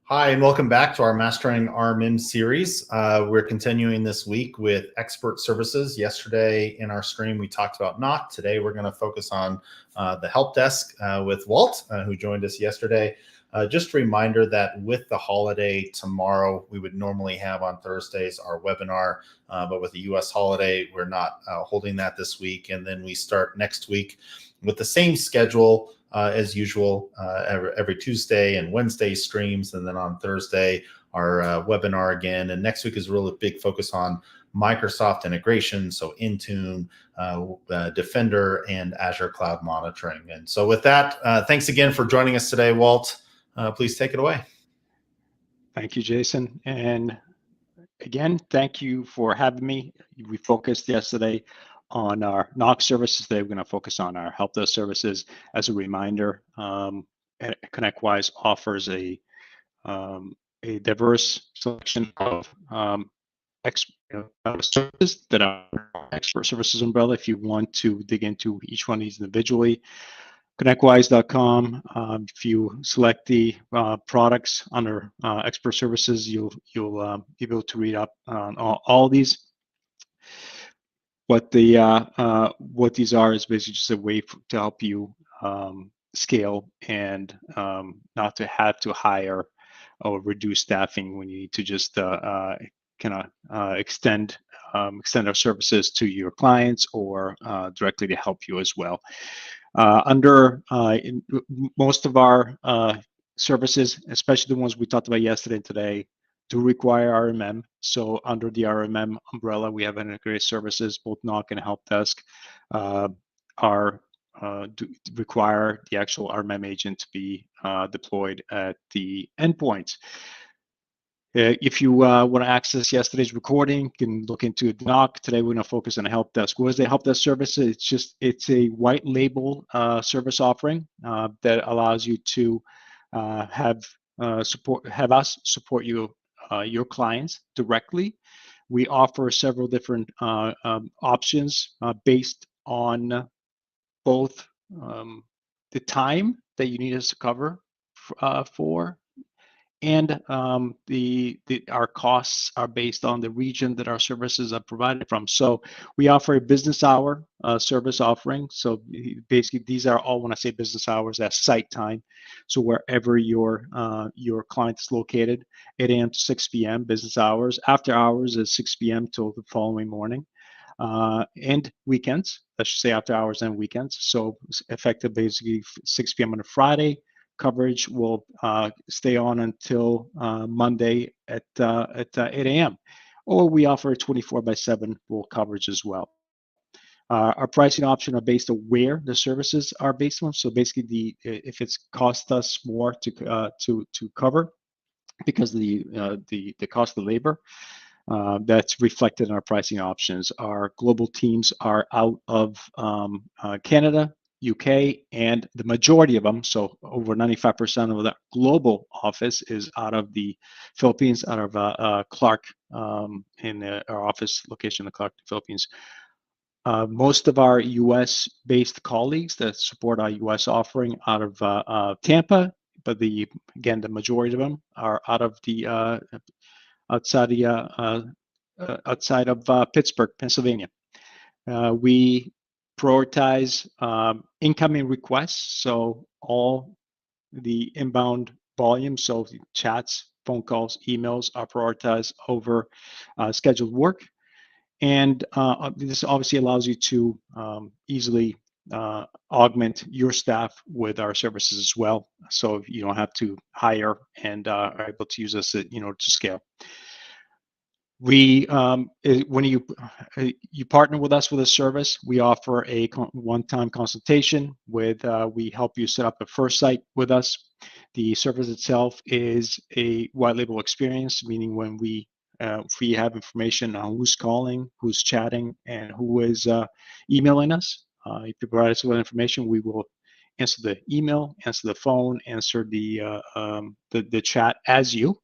Hi, and welcome back to our Mastering RMM series. We're continuing this week with expert services. Yesterday in our stream, we talked about NOC. Today, we're going to focus on the help desk with Walt, who joined us yesterday. Just a reminder that with the holiday tomorrow, we would normally have on Thursdays our webinar, but with the US holiday, we're not holding that this week. And then we start next week with the same schedule as usual, every Tuesday and Wednesday streams, and then on Thursday our webinar again. And next week is a really big focus on Microsoft integration, so Intune, Defender, and Azure Cloud Monitoring. And so with that, thanks again for joining us today, Walt. Please take it away. Thank you, Jason. And again, thank you for having me. We focused yesterday on our NOC services. Today, we're going to focus on our help desk services. As a reminder, ConnectWise offers a diverse selection of services that are expert services umbrella. If you want to dig into each one of these individually, ConnectWise.com. If you select the products under expert services, you'll be able to read up on all these. What these are is basically just a way to help you scale and not to have to hire or reduce staffing when you need to just extend our services to your clients or directly to help you as well. In most of our services, especially the ones we talked about yesterday and today, do require RMM. So under the RMM umbrella, we have integrated services, both NOC and help desk, require the actual RMM agent to be deployed at the endpoints. If you want to access yesterday's recording, you can look into NOC. Today, we're going to focus on a help desk. What is the help desk service? It's a white label service offering that allows you to have us support you, your clients directly. We offer several different options based on both the time that you need us to cover for, and our costs are based on the region that our services are provided from. So we offer a business hour service offering. So basically, these are all, when I say business hours, that's site time. So wherever your client is located, 8 a.m. to 6 p.m. business hours. After hours is 6 p.m. till the following morning. And weekends, I should say after hours and weekends. So effective basically 6 p.m. on a Friday. Coverage will stay on until Monday at 8 a.m. Or we offer 24/7 full coverage as well. Our pricing option are based on where the services are based on. So basically, if it's cost us more to cover because of the cost of labor, that's reflected in our pricing options. Our global teams are out of Canada, UK, and the majority of them, so over 95% of the global office is out of the Philippines, out of Clark, in our office location in Clark, Philippines. Most of our US-based colleagues that support our US offering out of Tampa, but the majority of them are out of the outside of Pittsburgh, Pennsylvania. We prioritize incoming requests, so all the inbound volume, so chats, phone calls, emails are prioritized over scheduled work. And this obviously allows you to easily augment your staff with our services as well, so you don't have to hire and are able to use us to scale. We when you partner with us with a service, we offer a one-time consultation with we help you set up a first site with us. The service itself is a white label experience, meaning when we have information on who's calling, who's chatting, and who is emailing us. If you provide us with information, we will answer the email, answer the phone, answer the chat as you.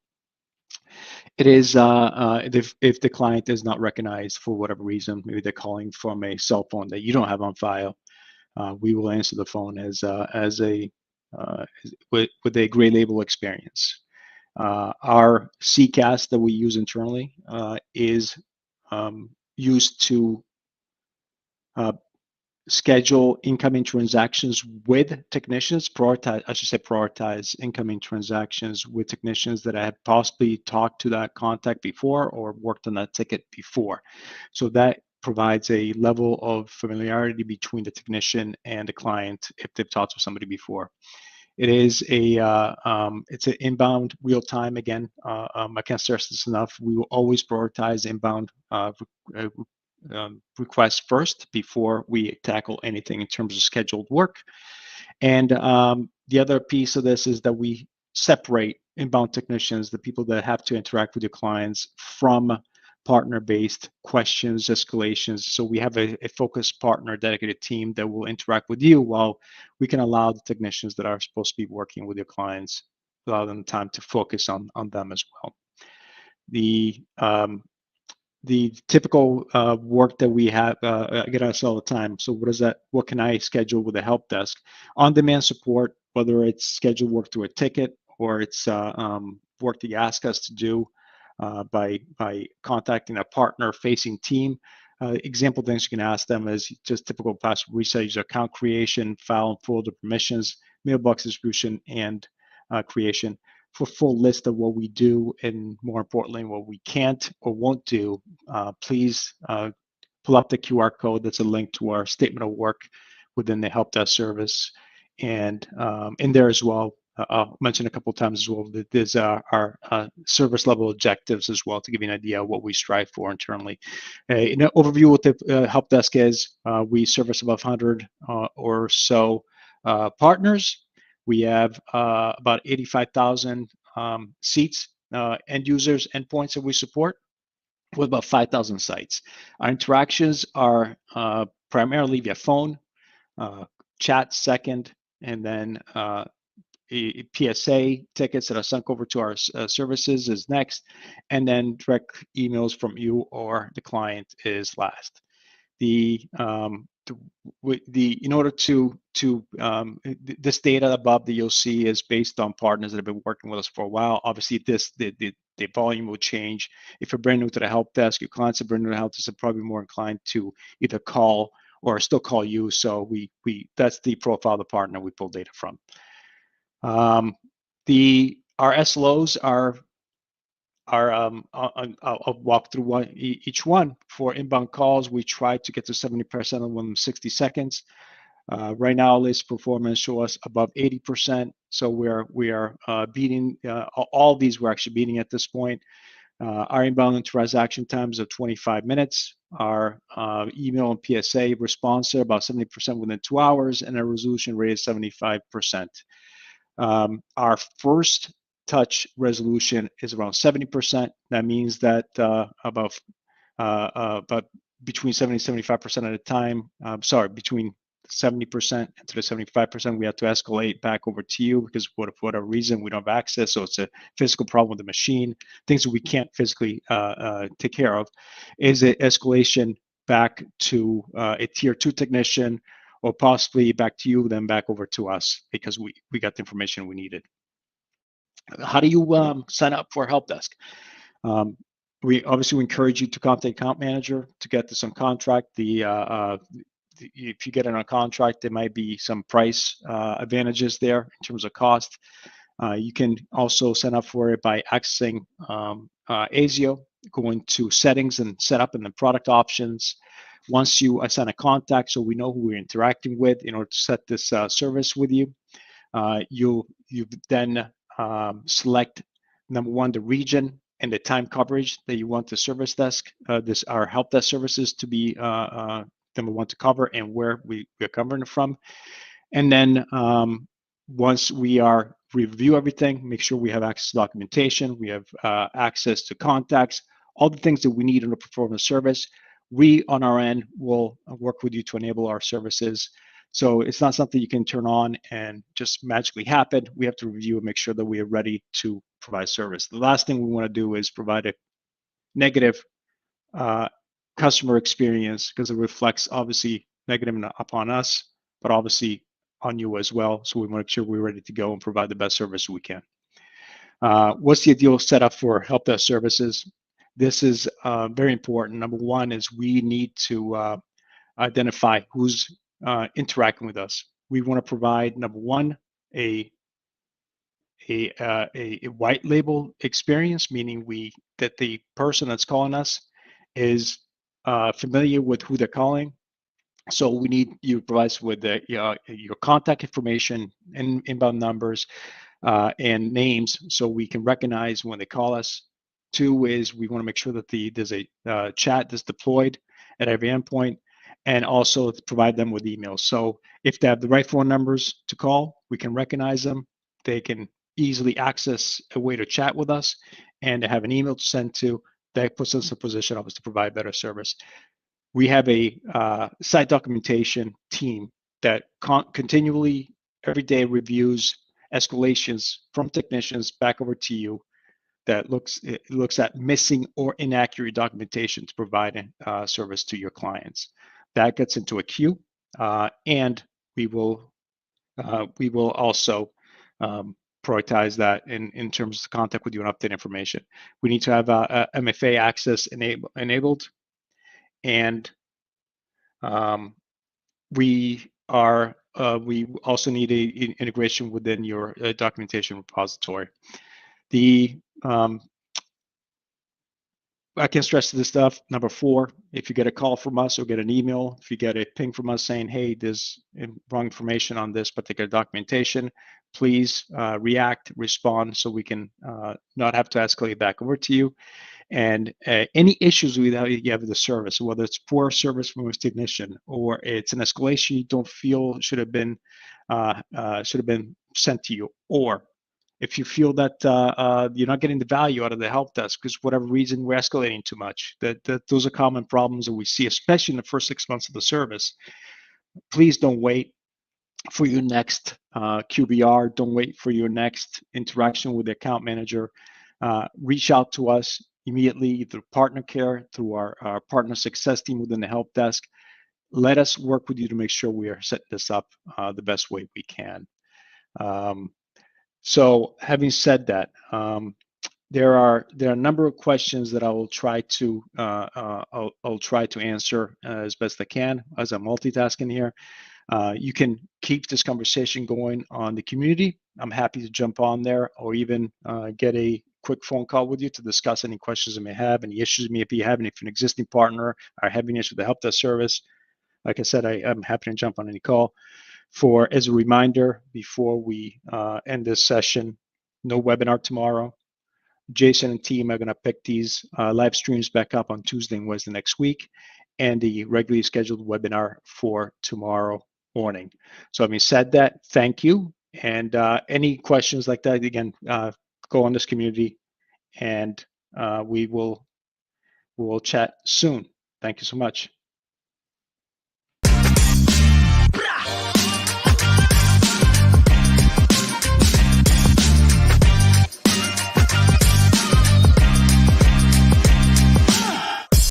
It is if the client is not recognized for whatever reason, maybe they're calling from a cell phone that you don't have on file, we will answer the phone with a gray label experience. Our CCAS that we use internally is used to schedule incoming transactions with technicians, prioritize incoming transactions with technicians that have possibly talked to that contact before or worked on that ticket before. So that provides a level of familiarity between the technician and the client if they've talked to somebody before. It is it's an inbound real time. Again, I can't stress this enough. We will always prioritize inbound requests first before we tackle anything in terms of scheduled work. And the other piece of this is that we separate inbound technicians, the people that have to interact with your clients, from partner-based questions, escalations. So we have a focused partner dedicated team that will interact with you while we can allow the technicians that are supposed to be working with your clients, allow them time to focus on them as well. The typical work that we have, I get asked all the time. So what is that? What can I schedule with a help desk? On-demand support, whether it's scheduled work through a ticket or it's work that you ask us to do by contacting a partner-facing team. Example things you can ask them is just typical password reset, user account creation, file and folder permissions, mailbox distribution, and creation. For full list of what we do and more importantly, what we can't or won't do, please pull up the QR code that's a link to our statement of work within the help desk service. And in there as well, I'll mention a couple of times as well that there's our service level objectives as well to give you an idea of what we strive for internally. In an overview, what the help desk is, we service about 100 or so partners. We have about 85,000 seats, end users, endpoints that we support with about 5,000 sites. Our interactions are primarily via phone, chat second, and then PSA tickets that are sent over to our services is next, and then direct emails from you or the client is last. In order to this data above that you'll see is based on partners that have been working with us for a while. Obviously, the volume will change. If you're brand new to the help desk, your clients are brand new to the help desk, are probably more inclined to either call or still call you. So that's the profile of the partner we pull data from. Our SLOs are I'll walk through each one. For inbound calls, we try to get to 70% of them in 60 seconds. Right now, list performance show us above 80%. So we are beating all these. We're actually beating at this point. Our inbound transaction times of 25 minutes. Our email and PSA response are about 70% within 2 hours, and our resolution rate is 75%. Our first touch resolution is around 70%. That means that about between 70 and 75% of the time, between 70% and to the 75%, we have to escalate back over to you because for whatever reason we don't have access. So it's a physical problem with the machine, things that we can't physically take care of, is an escalation back to a tier 2 technician or possibly back to you, then back over to us because we got the information we needed. How do you sign up for a help desk? We obviously encourage you to contact account manager to get this on contract. If you get it on contract, there might be some price advantages there in terms of cost. You can also sign up for it by accessing ASIO, going to settings and set up in the product options. Once you assign a contact, so we know who we're interacting with in order to set this service with you, you then select number one, the region and the time coverage that you want the service desk, our help desk services to be number one to cover and where we're covering it from. And then once we review everything, make sure we have access to documentation, we have access to contacts, all the things that we need in order to perform a service. We on our end will work with you to enable our services. So it's not something you can turn on and just magically happen. We have to review and make sure that we are ready to provide service. The last thing we want to do is provide a negative customer experience because it reflects obviously negative upon us, but obviously on you as well. So we want to make sure we're ready to go and provide the best service we can. What's the ideal setup for help desk services? This is very important. Number one is we need to identify who's interacting with us. We want to provide, number one, a white label experience, meaning that the person that's calling us is familiar with who they're calling. So we need you to provide us with your contact information and inbound numbers and names, so we can recognize when they call us. Two is we want to make sure that there's a chat that's deployed at every endpoint, and also provide them with emails. So if they have the right phone numbers to call, we can recognize them. They can easily access a way to chat with us, and to have an email to send to. That puts us in a position, obviously, to provide better service. We have a site documentation team that continually, every day, reviews escalations from technicians back over to you, that looks at missing or inaccurate documentation to provide service to your clients. That gets into a queue, and we will also prioritize that in terms of contact with you and update information. We need to have MFA access enabled, and we also need a integration within your documentation repository. I can stress this stuff. Number 4, if you get a call from us or get an email, if you get a ping from us saying, hey, there's wrong information on this particular documentation, please respond, so we can not have to escalate back over to you. And any issues you have with the service, whether it's poor service from a technician or it's an escalation you don't feel should have been sent to you, or if you feel that you're not getting the value out of the help desk because whatever reason we're escalating too much, that those are common problems that we see, especially in the first 6 months of the service. Please don't wait for your next QBR. Don't wait for your next interaction with the account manager. Reach out to us immediately through partner care, through our partner success team within the help desk. Let us work with you to make sure we are setting this up the best way we can. So having said that, there are a number of questions that I will try to I'll try to answer as best I can as I'm multitasking here. You can keep this conversation going on the community. I'm happy to jump on there, or even get a quick phone call with you to discuss any questions you may have, any issues you may be having. If you're an existing partner or having issues with the help desk service, like I said, I'm happy to jump on any call. As a reminder, before we end this session, no webinar tomorrow. Jason and team are going to pick these live streams back up on Tuesday and Wednesday next week, and the regularly scheduled webinar for tomorrow morning. So having said that, thank you. And any questions like that, again, go on this community, and we will chat soon. Thank you so much.